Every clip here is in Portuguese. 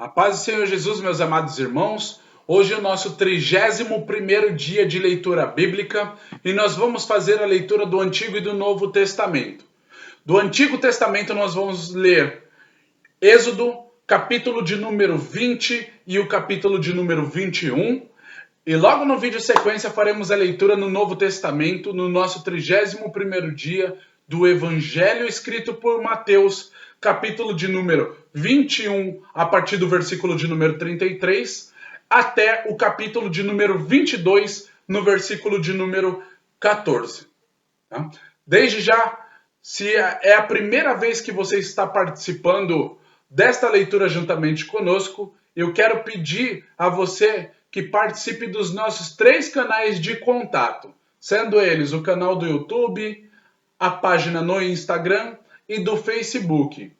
A paz do Senhor Jesus, meus amados irmãos. Hoje é o nosso 31º dia de leitura bíblica e nós vamos fazer a leitura do Antigo e do Novo Testamento. Do Antigo Testamento nós vamos ler Êxodo, capítulo de número 20 e o capítulo de número 21. E logo no vídeo sequência faremos a leitura no Novo Testamento, no nosso 31º dia do Evangelho escrito por Mateus, capítulo de número 21, a partir do versículo de número 33, até o capítulo de número 22, no versículo de número 14. Tá? Desde já, se é a primeira vez que você está participando desta leitura juntamente conosco, eu quero pedir a você que participe dos nossos 3 canais de contato, sendo eles o canal do YouTube, a página no Instagram e do Facebook.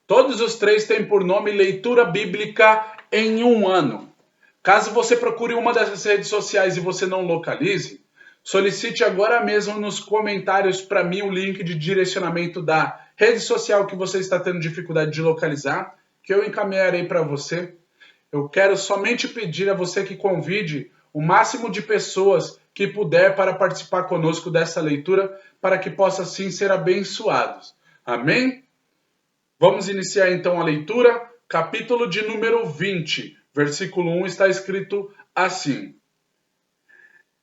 Todos os 3 têm por nome Leitura Bíblica em um Ano. Caso você procure uma dessas redes sociais e você não localize, solicite agora mesmo nos comentários para mim o link de direcionamento da rede social que você está tendo dificuldade de localizar, que eu encaminharei para você. Eu quero somente pedir a você que convide o máximo de pessoas que puder para participar conosco dessa leitura, para que possa assim ser abençoados. Amém? Vamos iniciar então a leitura. Capítulo de número 20, versículo 1 está escrito assim: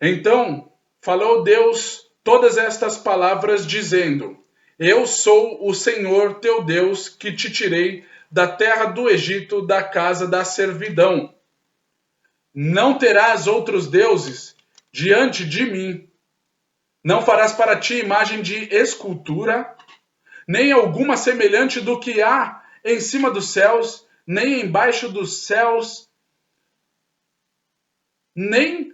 Então falou Deus todas estas palavras, dizendo: Eu sou o Senhor teu Deus, que te tirei da terra do Egito, da casa da servidão. Não terás outros deuses diante de mim. Não farás para ti imagem de escultura, nem alguma semelhante do que há em cima dos céus, nem embaixo dos céus, nem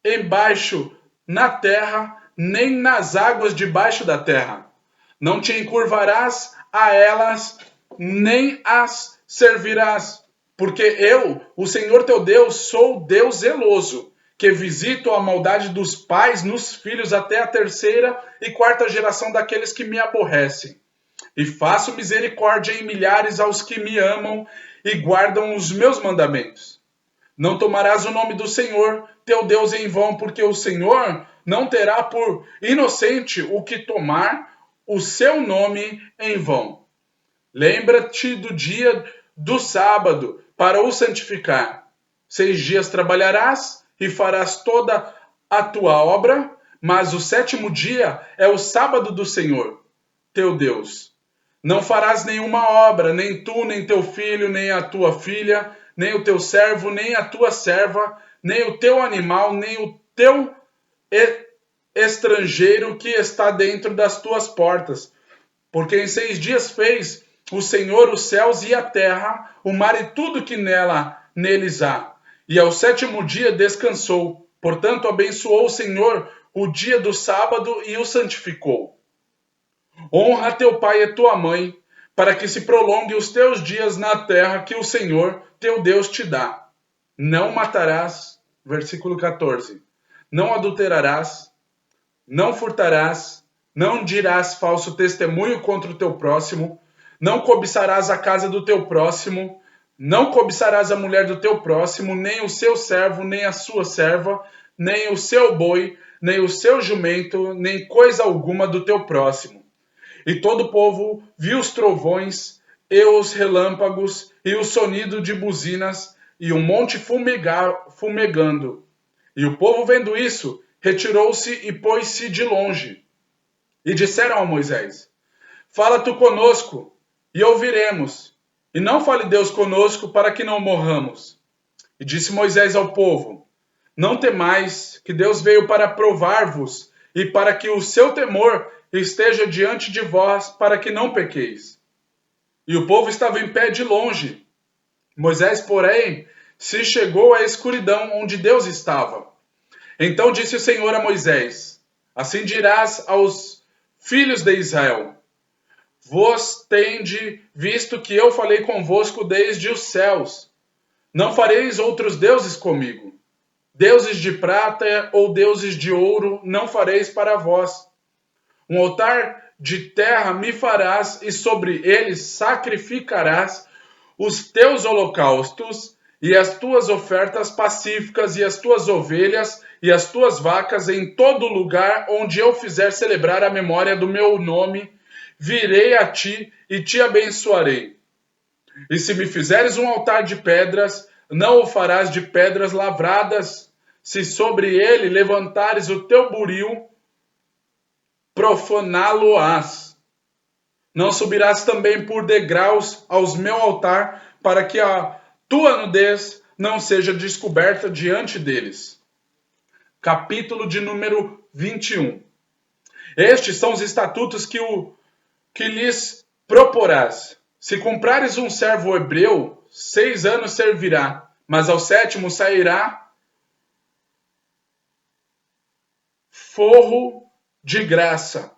embaixo na terra, nem nas águas debaixo da terra. Não te encurvarás a elas, nem as servirás, porque eu, o Senhor teu Deus, sou Deus zeloso, que visito a maldade dos pais nos filhos até a 3ª e 4ª geração daqueles que me aborrecem. E faço misericórdia em milhares aos que me amam e guardam os meus mandamentos. Não tomarás o nome do Senhor teu Deus em vão, porque o Senhor não terá por inocente o que tomar o seu nome em vão. Lembra-te do dia do sábado para o santificar. 6 dias trabalharás e farás toda a tua obra, mas o 7º dia é o sábado do Senhor, teu Deus. Não farás nenhuma obra, nem tu, nem teu filho, nem a tua filha, nem o teu servo, nem a tua serva, nem o teu animal, nem o teu estrangeiro que está dentro das tuas portas. Porque em 6 dias fez o Senhor os céus e a terra, o mar e tudo que neles há. E ao 7º dia descansou. Portanto, abençoou o Senhor o dia do sábado e o santificou. Honra teu pai e tua mãe, para que se prolongue os teus dias na terra que o Senhor teu Deus te dá. Não matarás, versículo 14. Não adulterarás, não furtarás, não dirás falso testemunho contra o teu próximo, não cobiçarás a casa do teu próximo, não cobiçarás a mulher do teu próximo, nem o seu servo, nem a sua serva, nem o seu boi, nem o seu jumento, nem coisa alguma do teu próximo. E todo o povo viu os trovões, e os relâmpagos, e o sonido de buzinas, e o monte fumegando. E o povo, vendo isso, retirou-se e pôs-se de longe. E disseram a Moisés: Fala tu conosco, e ouviremos. E não fale Deus conosco, para que não morramos. E disse Moisés ao povo: Não temais, que Deus veio para provar-vos, e para que o seu temor esteja diante de vós, para que não pequeis. E o povo estava em pé de longe. Moisés, porém, se chegou à escuridão onde Deus estava. Então disse o Senhor a Moisés: Assim dirás aos filhos de Israel: Vós tende visto que eu falei convosco desde os céus. Não fareis outros deuses comigo. Deuses de prata ou deuses de ouro não fareis para vós. Um altar de terra me farás, e sobre ele sacrificarás os teus holocaustos e as tuas ofertas pacíficas e as tuas ovelhas e as tuas vacas em todo lugar onde eu fizer celebrar a memória do meu nome, virei a ti e te abençoarei. E se me fizeres um altar de pedras, não o farás de pedras lavradas. Se sobre ele levantares o teu buril, profaná-lo-ás. Não subirás também por degraus aos meu altar, para que a tua nudez não seja descoberta diante deles. Capítulo de número 21. Estes são os estatutos que lhes proporás. Se comprares um servo hebreu, 6 anos servirá, mas ao 7º sairá forro de graça.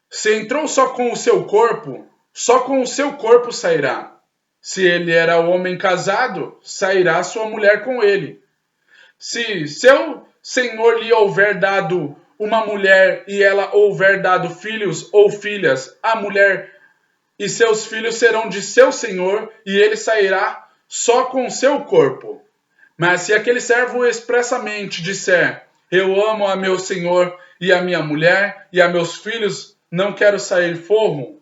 Se entrou só com o seu corpo, só com o seu corpo sairá. Se ele era homem casado, sairá sua mulher com ele. Se seu senhor lhe houver dado uma mulher e ela houver dado filhos ou filhas, a mulher e seus filhos serão de seu senhor, e ele sairá só com seu corpo. Mas se aquele servo expressamente disser: eu amo a meu senhor e a minha mulher e a meus filhos, não quero sair forro,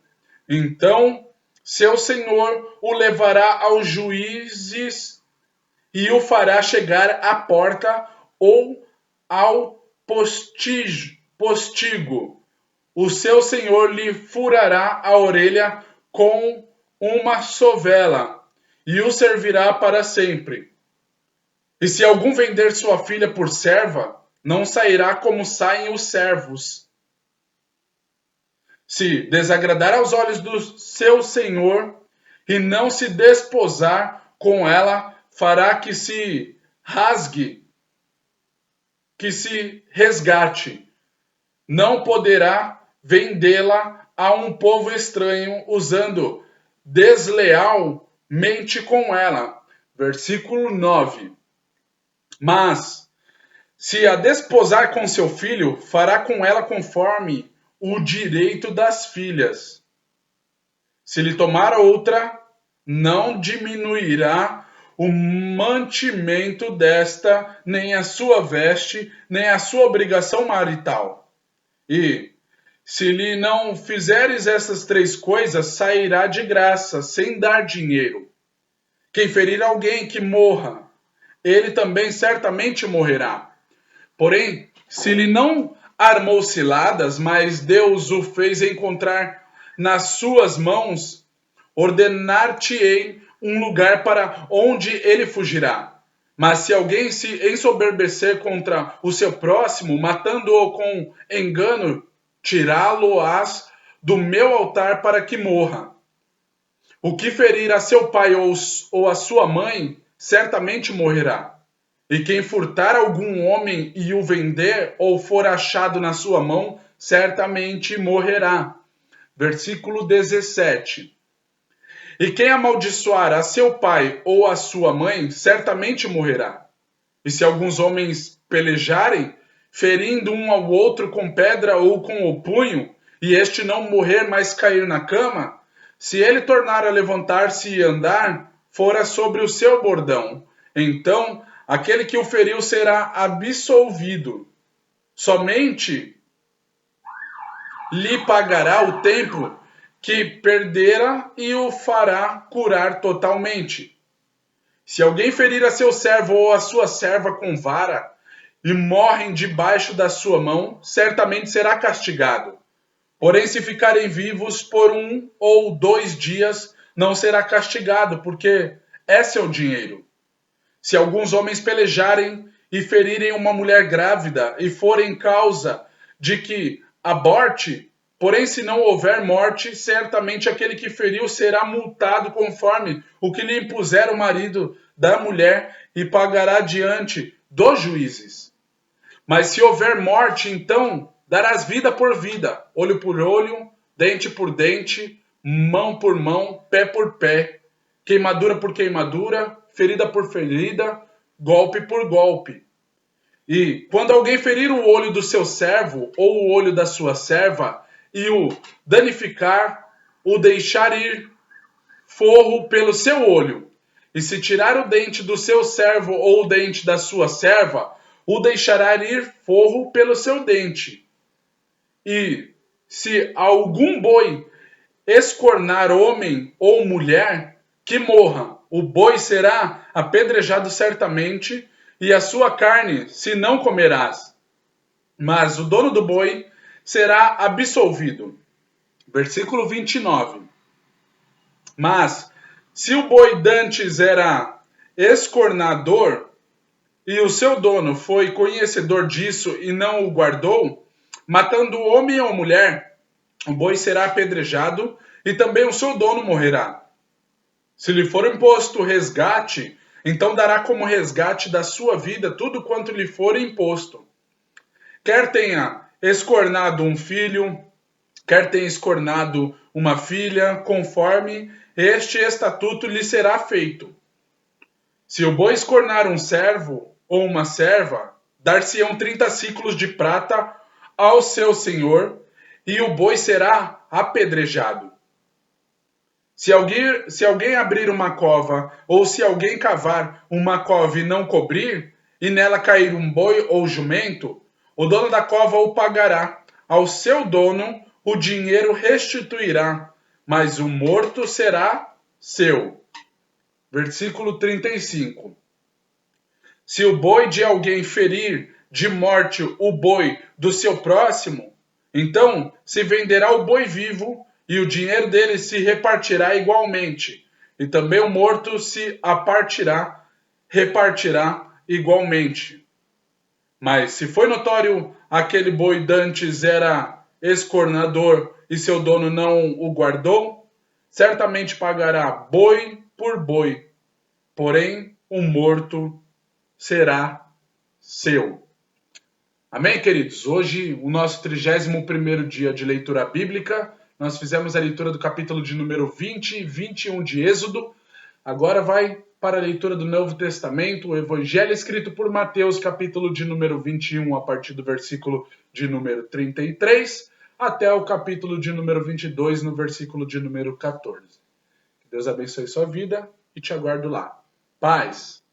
então seu senhor o levará aos juízes e o fará chegar à porta ou ao postigo. O seu senhor lhe furará a orelha com uma sovela e o servirá para sempre. E se algum vender sua filha por serva, não sairá como saem os servos. Se desagradar aos olhos do seu senhor e não se desposar com ela, fará que se rasgue, que se resgate. Não poderá vendê-la a um povo estranho usando deslealmente com ela. Versículo 9. Mas, se a desposar com seu filho, fará com ela conforme o direito das filhas. Se lhe tomar outra, não diminuirá o mantimento desta, nem a sua veste, nem a sua obrigação marital. E, se lhe não fizeres essas 3 coisas, sairá de graça, sem dar dinheiro. Quem ferir alguém que morra, ele também certamente morrerá. Porém, se lhe não armou ciladas, mas Deus o fez encontrar nas suas mãos, ordenar-te-ei um lugar para onde ele fugirá. Mas se alguém se ensoberbecer contra o seu próximo, matando-o com engano, tirá-lo-ás do meu altar para que morra. O que ferir a seu pai ou a sua mãe, certamente morrerá. E quem furtar algum homem e o vender, ou for achado na sua mão, certamente morrerá. Versículo 17. E quem amaldiçoar a seu pai ou a sua mãe, certamente morrerá. E se alguns homens pelejarem, ferindo um ao outro com pedra ou com o punho, e este não morrer, mas cair na cama, se ele tornar a levantar-se e andar, fora sobre o seu bordão, então aquele que o feriu será absolvido. Somente lhe pagará o tempo que perdera e o fará curar totalmente. Se alguém ferir a seu servo ou a sua serva com vara, e morrem debaixo da sua mão, certamente será castigado. Porém, se ficarem vivos por 1 ou 2 dias, não será castigado, porque é seu dinheiro. Se alguns homens pelejarem e ferirem uma mulher grávida e forem causa de que aborte, porém se não houver morte, certamente aquele que feriu será multado conforme o que lhe impuser o marido da mulher e pagará diante dos juízes. Mas se houver morte, então darás vida por vida, olho por olho, dente por dente, mão por mão, pé por pé, queimadura por queimadura, ferida por ferida, golpe por golpe. E quando alguém ferir o olho do seu servo ou o olho da sua serva e o danificar, o deixar ir forro pelo seu olho. E se tirar o dente do seu servo ou o dente da sua serva, o deixará ir forro pelo seu dente. E se algum boi escornar homem ou mulher, que morra. O boi será apedrejado certamente, e a sua carne se não comerás. Mas o dono do boi será absolvido. Versículo 29. Mas, se o boi dantes era escornador, e o seu dono foi conhecedor disso e não o guardou, matando o homem ou mulher, o boi será apedrejado e também o seu dono morrerá. Se lhe for imposto resgate, então dará como resgate da sua vida tudo quanto lhe for imposto. Quer tenha escornado um filho, quer tenha escornado uma filha, conforme este estatuto lhe será feito. Se o boi escornar um servo ou uma serva, dar-se-ão 30 ciclos de prata ao seu senhor, e o boi será apedrejado. Se alguém abrir uma cova, ou se alguém cavar uma cova e não cobrir, e nela cair um boi ou jumento, o dono da cova o pagará. Ao seu dono o dinheiro restituirá, mas o morto será seu. Versículo 35. Se o boi de alguém ferir de morte o boi do seu próximo, então se venderá o boi vivo, e o dinheiro dele se repartirá igualmente, e também o morto se repartirá igualmente. Mas se foi notório aquele boi dantes era escornador e seu dono não o guardou, certamente pagará boi por boi, porém o morto será seu. Amém, queridos? Hoje, o nosso 31º dia de leitura bíblica, nós fizemos a leitura do capítulo de número 20 e 21 de Êxodo. Agora vai para a leitura do Novo Testamento, o Evangelho escrito por Mateus, capítulo de número 21, a partir do versículo de número 33, até o capítulo de número 22, no versículo de número 14. Que Deus abençoe sua vida e te aguardo lá. Paz!